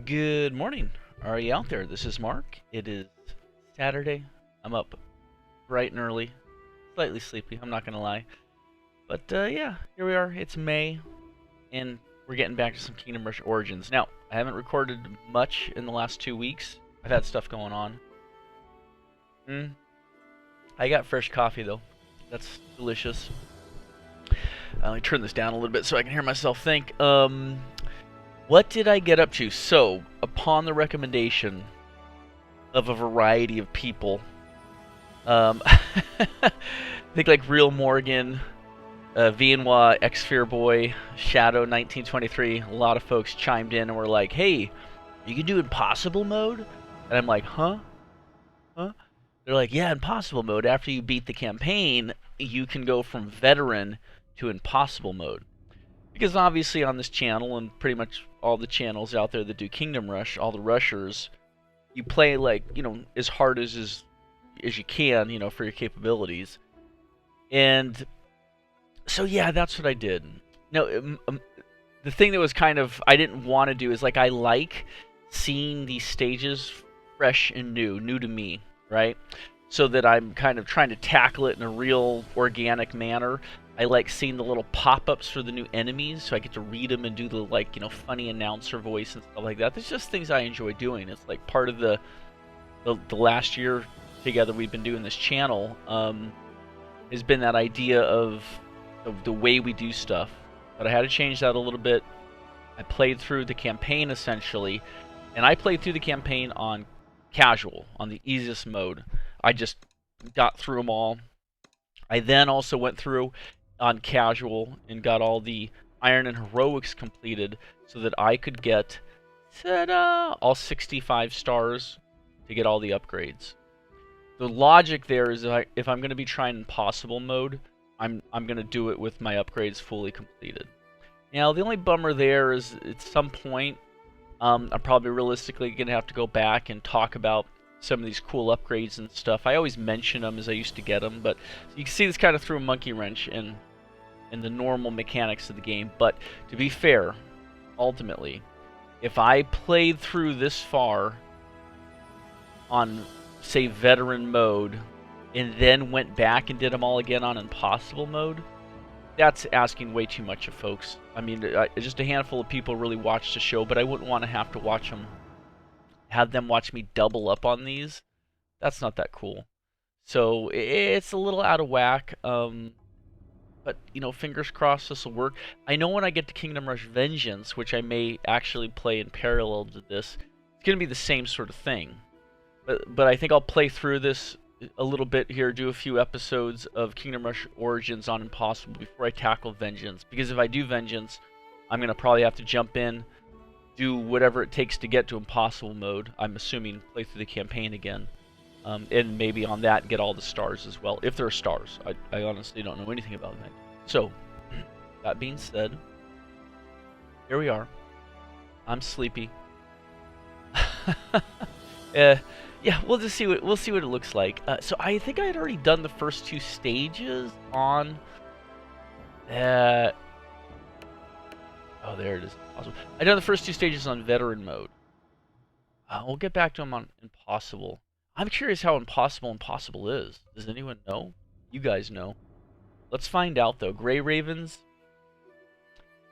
Good morning. Are you out there? This is Mark. It is Saturday. I'm up bright and early. Slightly sleepy, I'm not going to lie. But yeah, here we are. It's May, and we're getting back to some Kingdom Rush Origins. Now, I haven't recorded much in the last 2 weeks. I've had stuff going on. I got fresh coffee, though. That's delicious. Let me turn this down a little bit so I can hear myself think. What did I get up to? So, upon the recommendation of a variety of people, I think like Real Morgan, Viennois, X-Fear Boy, Shadow 1923, a lot of folks chimed in and were like, hey, you can do impossible mode? And I'm like, huh? They're like, yeah, impossible mode. After you beat the campaign, you can go from veteran to impossible mode. Because obviously on this channel, and pretty much all the channels out there that do Kingdom Rush, all the rushers, you play like, as hard as you can, for your capabilities. And so yeah, that's what I did. Now, the thing that was kind of, I didn't want to do is like, I like seeing these stages fresh and new to me, right? So that I'm kind of trying to tackle it in a real organic manner. I like seeing the little pop-ups for the new enemies, so I get to read them and do the, like, funny announcer voice and stuff like that. There's just things I enjoy doing. It's like part of the last year together we've been doing this channel has been that idea of the way we do stuff. But I had to change that a little bit. I played through the campaign, essentially, and I played through the campaign on casual, on the easiest mode. I just got through them all. I then also went through on casual and got all the Iron and Heroics completed so that I could get, ta-da, all 65 stars to get all the upgrades. The logic there is if I'm going to be trying impossible mode, I'm going to do it with my upgrades fully completed. Now, the only bummer there is at some point, I'm probably realistically going to have to go back and talk about some of these cool upgrades and stuff. I always mention them as I used to get them, but you can see this kind of threw a monkey wrench in the normal mechanics of the game. But to be fair, ultimately, if I played through this far on, say, veteran mode, and then went back and did them all again on impossible mode, that's asking way too much of folks. I mean, just a handful of people really watch the show, but I wouldn't want to have to have them watch me double up on these. That's not that cool. So it's a little out of whack. But fingers crossed this will work. I know when I get to Kingdom Rush Vengeance, which I may actually play in parallel to this, it's gonna be the same sort of thing. But I think I'll play through this a little bit here, do a few episodes of Kingdom Rush Origins on Impossible before I tackle Vengeance. Because if I do Vengeance, I'm gonna probably have to jump in, do whatever it takes to get to impossible mode. I'm assuming play through the campaign again, and maybe on that get all the stars as well, if there are stars. I honestly don't know anything about that. So, that being said, here we are. I'm sleepy. Yeah, we'll see what it looks like. So I think I had already done the first 2 stages on. Oh, there it is. Awesome. I done the first 2 stages on veteran mode. We'll get back to them on impossible. I'm curious how impossible is. Does anyone know? You guys know. Let's find out though. Gray Ravens.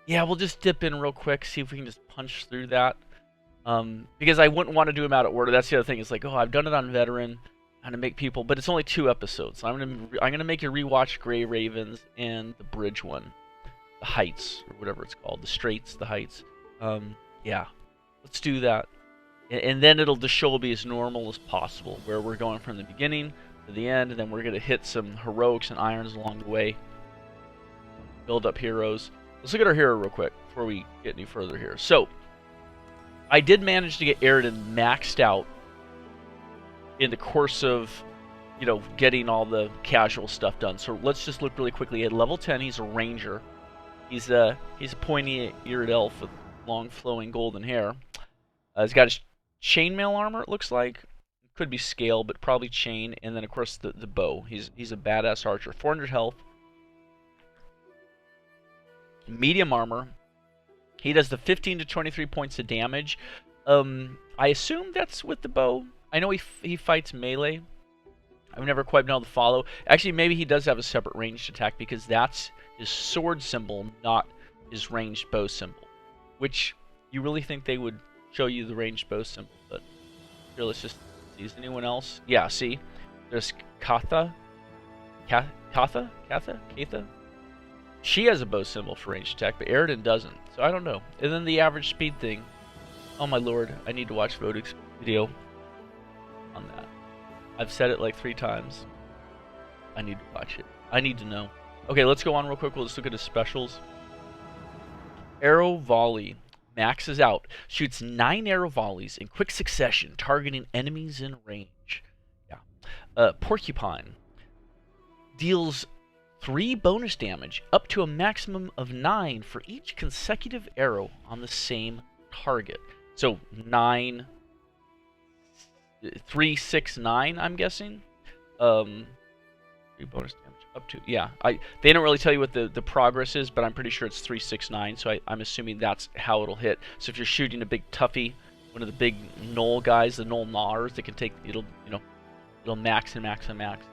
Yeah, we'll just dip in real quick, see if we can just punch through that. Because I wouldn't want to do them out of order. That's the other thing. It's like, oh, I've done it on veteran, how to make people, but it's only 2 episodes. So I'm gonna make you rewatch Gray Ravens and the bridge one. The Heights, or whatever it's called. The Straits, the Heights. Yeah, let's do that. And then the show will be as normal as possible, where we're going from the beginning to the end, and then we're going to hit some heroics and irons along the way. Build up heroes. Let's look at our hero real quick before we get any further here. So, I did manage to get Aerostorm maxed out in the course of, getting all the casual stuff done. So let's just look really quickly. At level 10, he's a ranger. He's a pointy-eared elf with long flowing golden hair. He's got his chainmail armor, it looks like. Could be scale, but probably chain. And then, of course, the bow. He's a badass archer. 400 health. Medium armor. He does the 15 to 23 points of damage I assume that's with the bow. I know he fights melee. I've never quite been able to follow. Actually, maybe he does have a separate ranged attack because that's his sword symbol, not his ranged bow symbol. Which, you really think they would show you the ranged bow symbol, but here, let's just see. Is anyone else? Yeah, see? There's Katha. Katha? She has a bow symbol for ranged attack, but Aerodin doesn't. So I don't know. And then the average speed thing. Oh my lord, I need to watch Vodic's video on that. I've said it like 3 times. I need to watch it. I need to know. Okay, let's go on real quick. We'll just look at his specials. Arrow volley. Maxes out. Shoots 9 arrow volleys in quick succession, targeting enemies in range. Yeah. Porcupine. Deals 3 bonus damage, up to a maximum of 9 for each consecutive arrow on the same target. So 9, 3, 6, 9. I'm guessing. 3 bonus damage up to, yeah. They don't really tell you what the progress is, but I'm pretty sure it's 3, 6, 9. So I'm assuming that's how it'll hit. So if you're shooting a big toughie, one of the big knoll guys, the knoll gnawers, that can take, it'll max and max and max.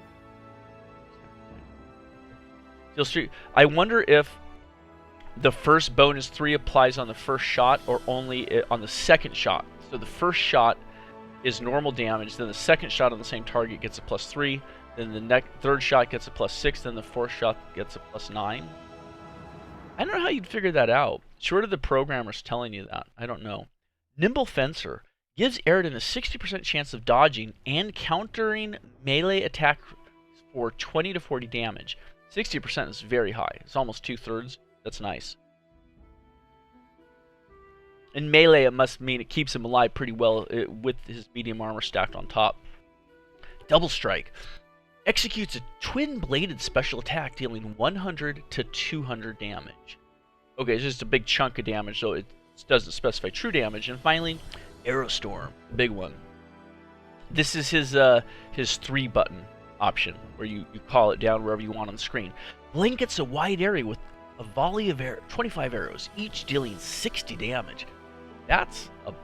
I wonder if the first bonus 3 applies on the first shot or only on the second shot. So the first shot is normal damage, then the second shot on the same target gets a +3, then the third shot gets a +6, then the fourth shot gets a +9. I don't know how you'd figure that out. Short of the programmers telling you that. I don't know. Nimble Fencer gives Aerodin a 60% chance of dodging and countering melee attacks for 20 to 40 damage. 60% is very high. It's almost 2/3. That's nice. In melee, it must mean it keeps him alive pretty well with his medium armor stacked on top. Double Strike. Executes a twin-bladed special attack dealing 100 to 200 damage. Okay, it's just a big chunk of damage, so it doesn't specify true damage. And finally, Aerostorm, the big one. This is his 3-button option, where you call it down wherever you want on the screen. Blankets a wide area with a volley of 25 arrows, each dealing 60 damage. That's a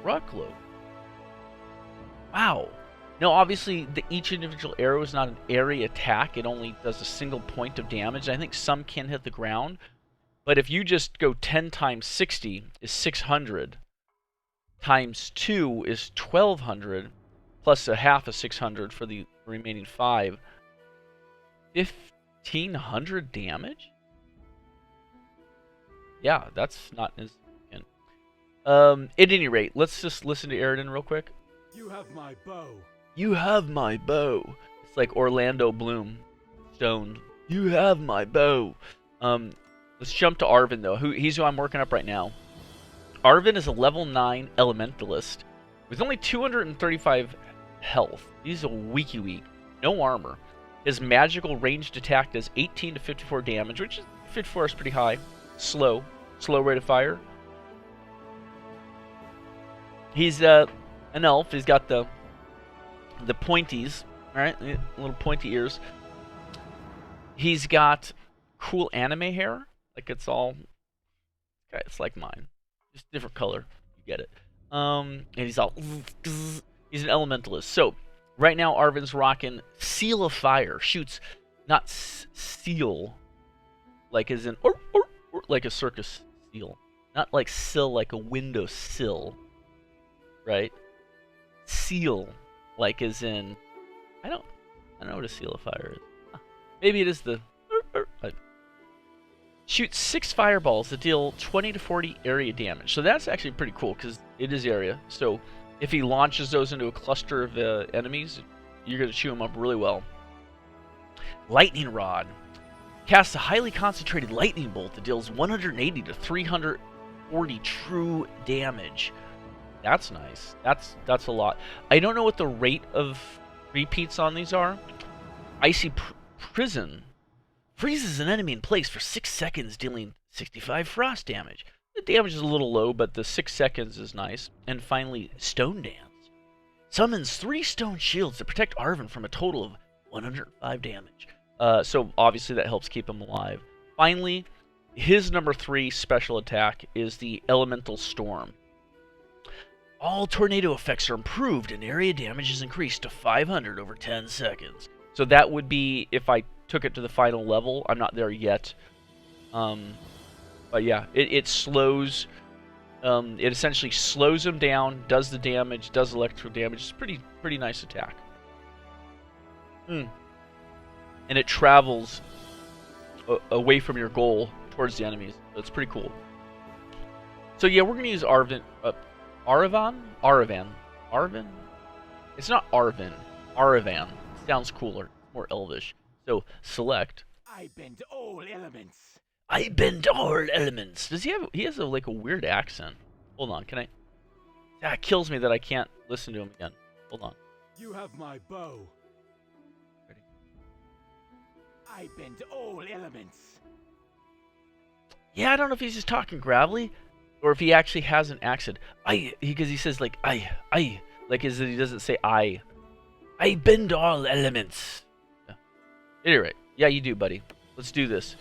truckload. Wow. Now, obviously, each individual arrow is not an area attack. It only does a single point of damage. I think some can hit the ground. But if you just go 10 times 60 is 600, times 2 is 1200, plus a half of 600 for the remaining 5. 1500 damage? Yeah, that's not as significant. At any rate, let's just listen to Aerodin real quick. You have my bow. You have my bow. It's like Orlando Bloom. Stone. You have my bow. Let's jump to Arvin, though. He's who I'm working up right now. Arvin is a level 9 elementalist with only 235 health. He's a weaky weak. No armor. His magical ranged attack does 18 to 54 damage, which is 54 is pretty high. Slow rate of fire. He's an elf. He's got the pointies, right? Little pointy ears. He's got cool anime hair. Like it's like mine. Just different color. You get it. And he's an elementalist. So right now Arvin's rocking Seal of Fire. Shoots not seal like as in or like a circus seal. Not like sill like a window sill. Right? Seal like as in I don't know what a Seal of Fire is. Huh. Maybe it is the shoots 6 fireballs that deal 20 to 40 area damage. So that's actually pretty cool because it is area. So if he launches those into a cluster of enemies, you're going to chew them up really well. Lightning Rod. Casts a highly concentrated lightning bolt that deals 180 to 340 true damage. That's nice. That's a lot. I don't know what the rate of repeats on these are. Icy Prison. Freezes an enemy in place for 6 seconds, dealing 65 frost damage. The damage is a little low, but the 6 seconds is nice. And finally, Stone Dance. Summons 3 stone shields to protect Arvin from a total of 105 damage. So obviously that helps keep him alive. Finally, his number 3 special attack is the Elemental Storm. All tornado effects are improved and area damage is increased to 500 over 10 seconds. So that would be if I took it to the final level. I'm not there yet. But yeah, it slows. It essentially slows them down, does the damage, does electrical damage. It's pretty nice attack. And it travels away from your goal towards the enemies. So it's pretty cool. So yeah, we're gonna use Aravan. It's not Arvin. Aravan. Sounds cooler, more elvish. So select. I bend all elements. I bend all elements. Does he have? He has like a weird accent. Hold on, can I? That kills me that I can't listen to him again. Hold on. You have my bow. Ready? I bend all elements. Yeah, I don't know if he's just talking gravelly, or if he actually has an accent. Because he says like I, like as he doesn't say I. I bend all elements. Yeah. Anyway, yeah, you do, buddy. Let's do this.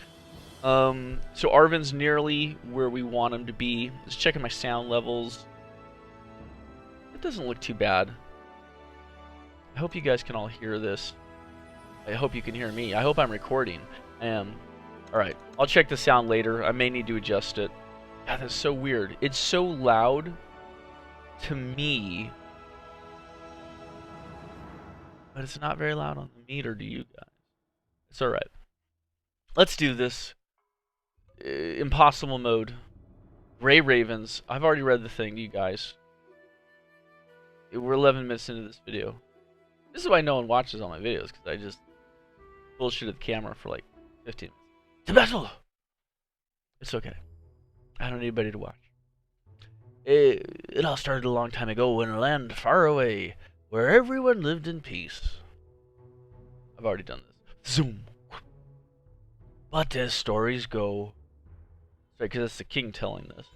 So Arvin's nearly where we want him to be. Just checking my sound levels. It doesn't look too bad. I hope you guys can all hear this. I hope you can hear me. I hope I'm recording. I am. Alright, I'll check the sound later. I may need to adjust it. God, that's so weird. It's so loud to me, but it's not very loud on the meter to you guys. It's alright. Let's do this. Impossible mode. Gray Ravens. I've already read the thing to you guys. We're 11 minutes into this video. This is why no one watches all my videos, because I just bullshitted the camera for like 15 minutes. To battle! It's okay. I don't need anybody to watch. It all started a long time ago in a land far away, where everyone lived in peace. I've already done this. Zoom. But as stories go... Sorry, because it's the king telling this.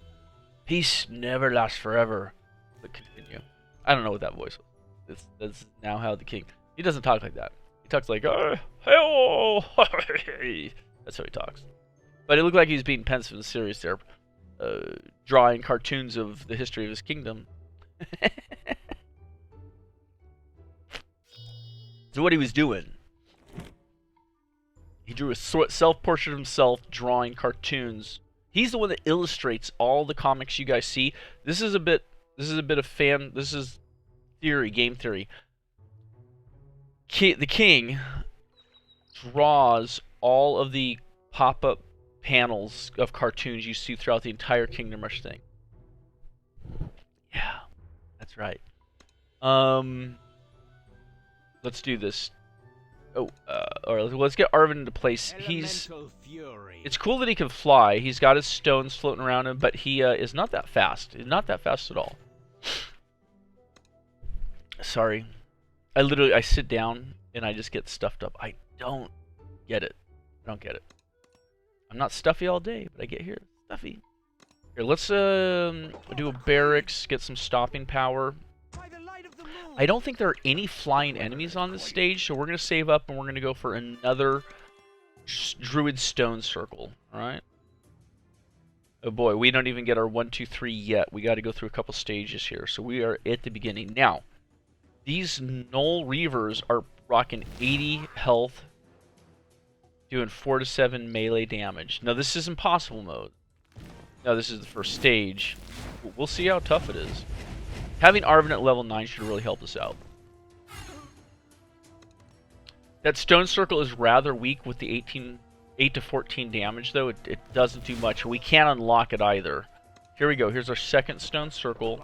Peace never lasts forever. But continue. I don't know what that voice was. That's now how the king... He doesn't talk like that. He talks like... Hey-oh! That's how he talks. But it looked like he was being pensive and serious there. Drawing cartoons of the history of his kingdom. So what he was doing... He drew a self-portrait of himself drawing cartoons. He's the one that illustrates all the comics you guys see. This is a bit of fan. This is theory, game theory. The king draws all of the pop-up panels of cartoons you see throughout the entire Kingdom Rush thing. Yeah, that's right. Let's do this. Alright, let's get Arvin into place. It's cool that he can fly. He's got his stones floating around him, but he is not that fast. He's not that fast at all. Sorry. I sit down and I just get stuffed up. I don't get it. I don't get it. I'm not stuffy all day, but I get here stuffy. Here, let's do a barracks, get some stopping power. I don't think there are any flying enemies on this stage, so we're going to save up and we're going to go for another Druid Stone Circle. Alright? Oh boy, we don't even get our 1, 2, 3 yet. We got to go through a couple stages here, so we are at the beginning. Now, these Null Reavers are rocking 80 health, doing 4 to 7 melee damage. Now, this is Impossible mode. Now, this is the first stage. We'll see how tough it is. Having Arvin at level 9 should really help us out. That Stone Circle is rather weak with the 8 to 14 damage, though. It doesn't do much. We can't unlock it either. Here we go. Here's our second Stone Circle.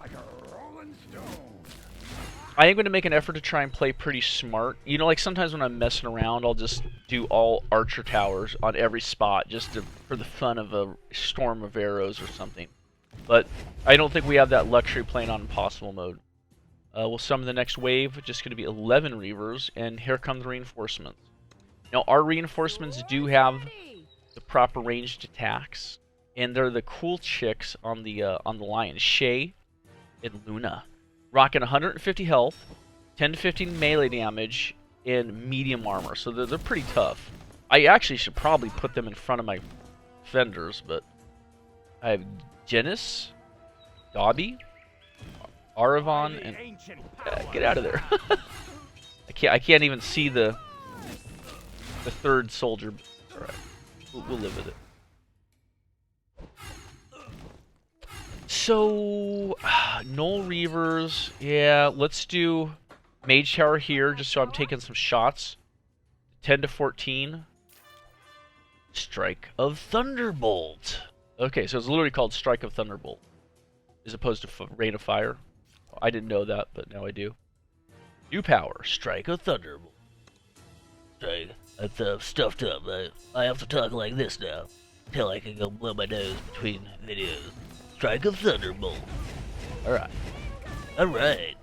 I am going to make an effort to try and play pretty smart. You know, like sometimes when I'm messing around, I'll just do all Archer Towers on every spot just for the fun of a storm of arrows or something. But I don't think we have that luxury playing on Impossible mode. We'll summon the next wave, just going to be 11 Reavers, and here come the reinforcements. Now, our reinforcements do have the proper ranged attacks, and they're the cool chicks on the line. Shay and Luna. Rocking 150 health, 10 to 15 melee damage, and medium armor, so they're pretty tough. I actually should probably put them in front of my fenders, but I have Janice, Dobby, Aravon and get out of there. I can't even see the third soldier. All right, we'll live with it. So, Null Reavers, yeah, let's do Mage Tower here, just so I'm taking some shots. 10 to 14. Strike of Thunderbolt. Okay, so it's literally called Strike of Thunderbolt, as opposed to Rain of Fire. I didn't know that, but now I do. New power, Strike of Thunderbolt. Strike. That's stuffed up. I have to talk like this now, till I can go blow my nose between videos. Strike of Thunderbolt. Alright. Alright.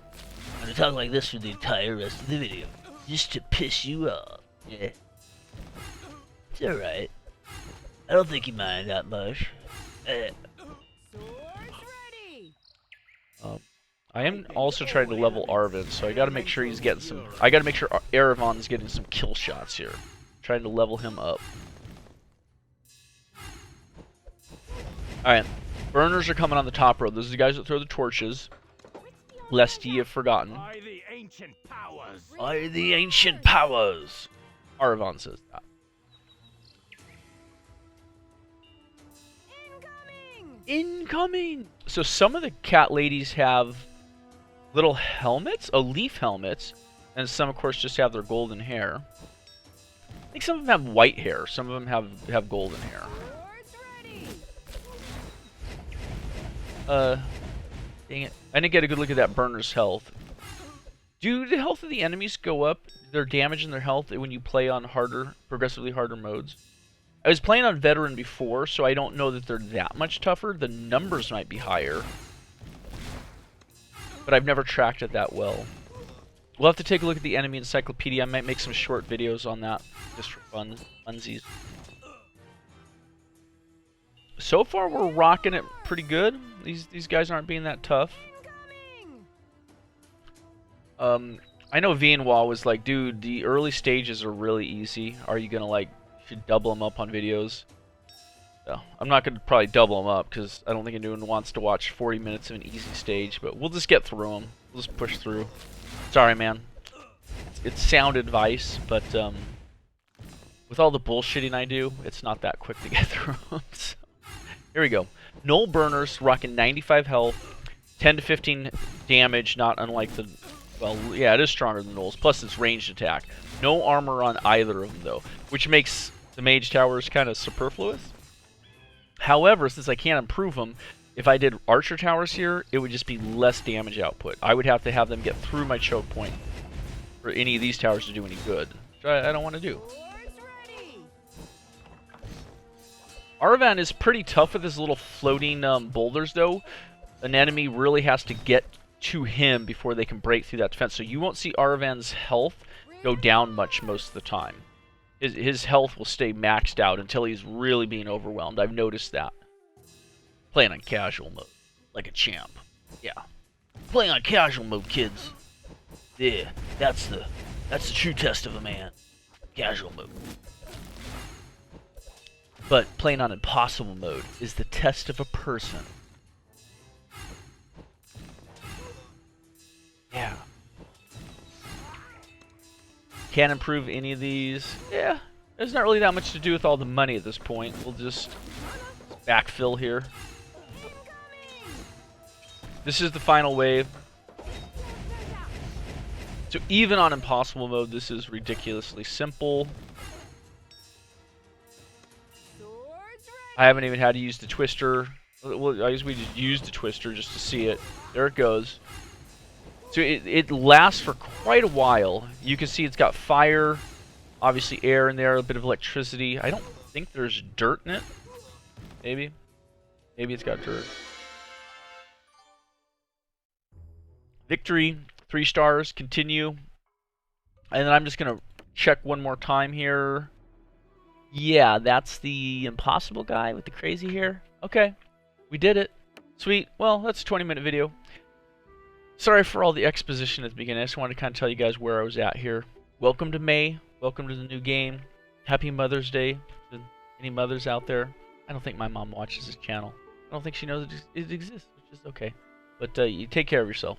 I'm gonna talk like this for the entire rest of the video. Just to piss you off. Yeah. It's alright. I don't think you mind that much. I am also trying to level Arvin, so I gotta make sure he's getting some... I gotta make sure Aravon's getting some kill shots here. Trying to level him up. Alright. Burners are coming on the top road. Those are the guys that throw the torches. Lest ye have forgotten. By the ancient powers. By the ancient powers. Aravon says that. Incoming! So some of the cat ladies have little helmets, leaf helmets, and some of course just have their golden hair. I think some of them have white hair, some of them have golden hair. Dang it. I didn't get a good look at that burner's health. Do the health of the enemies go up, their damage and their health, when you play on progressively harder modes? I was playing on veteran before, so I don't know that they're that much tougher. The numbers might be higher, but I've never tracked it that well. We'll have to take a look at the enemy encyclopedia. I might make some short videos on that, just for funsies. So far, we're rocking it pretty good. These guys aren't being that tough. I know Vienwa was like, dude, the early stages are really easy. Are you gonna like should double them up on videos? No, I'm not gonna probably double them up because I don't think anyone wants to watch 40 minutes of an easy stage. But we'll just get through them. We'll just push through. Sorry, man. It's sound advice, but with all the bullshitting I do, it's not that quick to get through them. So. Here we go. Null Burners rocking 95 health, 10 to 15 damage, not unlike the... Well, yeah, it is stronger than Null's, plus it's ranged attack. No armor on either of them, though, which makes the Mage Towers kind of superfluous. However, since I can't improve them, if I did Archer Towers here, it would just be less damage output. I would have to have them get through my choke point for any of these towers to do any good, which I don't want to do. Arvan is pretty tough with his little floating boulders, though. An enemy really has to get to him before they can break through that defense. So you won't see Arvan's health go down much most of the time. His health will stay maxed out until he's really being overwhelmed. I've noticed that. Playing on casual mode, like a champ. Yeah, playing on casual mode, kids. Yeah, that's the true test of a man. Casual mode. But playing on impossible mode is the test of a person. Yeah. Can't improve any of these. Yeah. There's not really that much to do with all the money at this point. We'll just backfill here. This is the final wave. So even on impossible mode, this is ridiculously simple. I haven't even had to use the twister. Well, I guess we just used the twister just to see it. There it goes. So it lasts for quite a while. You can see it's got fire, obviously air in there, a bit of electricity. I don't think there's dirt in it. Maybe. Maybe it's got dirt. Victory, 3 stars, continue. And then I'm just going to check one more time here. Yeah, that's the impossible guy with the crazy hair. Okay, we did it. Sweet. Well, that's a 20-minute video. Sorry for all the exposition at the beginning. I just wanted to kind of tell you guys where I was at here. Welcome to May. Welcome to the new game. Happy Mother's Day to any mothers out there. I don't think my mom watches this channel. I don't think she knows it exists, which is okay. But you take care of yourself.